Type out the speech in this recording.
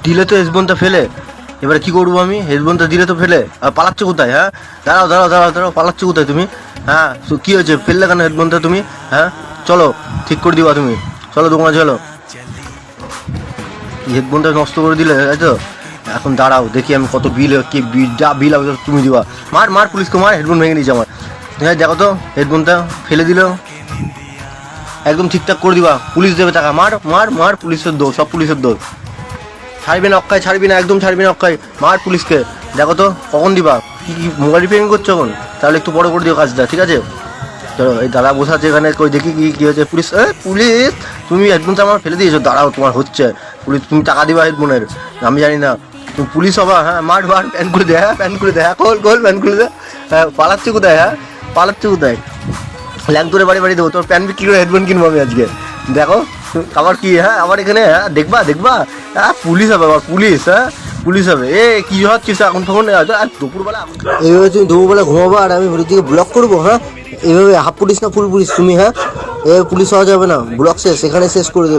দিলে তো হেডফোনটা ফেলে, এবারে কি করবো আমি? হেডফোনটা দিলে তো ফেলে, আর পালাচ্ছে কোথায়? হ্যাঁ দাঁড়াও দাঁড়াও দাঁড়াও দাঁড়াও, পালাচ্ছে কোথায় তুমি? হ্যাঁ কী হয়েছে, ফেললে কেন হেডফোনটা তুমি? হ্যাঁ চলো ঠিক করে দিবা তুমি, চলো দোকানে চলো। হেডফোনটা নষ্ট করে দিলে তাই তো, এখন দাঁড়াও দেখি আমি কত বিল, কি বিল, যা বিল হবে তুমি দিবা। মার মার পুলিশকে মার, হেডফোন ভেঙে নিয়েছে আমার। হ্যাঁ দেখো তো হেডফোনটা ফেলে দিল, একদম ঠিকঠাক করে দিবা, পুলিশ দেবে টাকা। মার মার মার, পুলিশের দোষ, সব পুলিশের দোষ। ছাড়বি না অক্ষয়, ছাড়বি না, একদম ছাড়বি না অক্ষয়, মার পুলিশকে। দেখো তো কখন দিবা, কি মোবাইল রিপেয়ারিং করছো এখন? তাহলে একটু বড় করে দিও কাজটা, ঠিক আছে? চলো এই দাদা বসে আছে এখানে, কই দেখি কি হয়েছে। পুলিশ, পুলিশ তুমি হেডফোনটা আমার ফেলে দিয়েছো, দাঁড়াও তোমার হচ্ছে। পুলিশ তুমি টাকা দিবা হেডফোনের, আমি জানি না তুমি পুলিশ হবা। হ্যাঁ মার মার, প্যান খুলে দে, হ্যাঁ প্যান খুলে দে, হ্যাঁ খোল খোল প্যান খুলে দে। হ্যাঁ পালাচ্ছে কোথায়? হ্যাঁ পালাচ্ছে কোথায়? ল্যাং তোরে বাড়ি বাড়ি দেবো, তোর প্যান বিক্রি করে হেডফোন কিনবো আমি আজকে। দেখো আবার কি, হ্যাঁ আবার এখানে, হ্যাঁ দেখবা দেখবা, হ্যাঁ পুলিশ হবে আবার, পুলিশ, হ্যাঁ পুলিশ হবে। কি হচ্ছিস এখন তখন দুপুরবেলা? এইভাবে তুমি দুপুরবেলা ঘুমাবো আর আমি দিকে ব্লক করবো? হ্যাঁ এইভাবে হাফ পুলিশ না ফুল পুলিশ তুমি? হ্যাঁ এভাবে পুলিশ হওয়া যাবে না, ব্লক শেষ, এখানে শেষ করে দিলাম।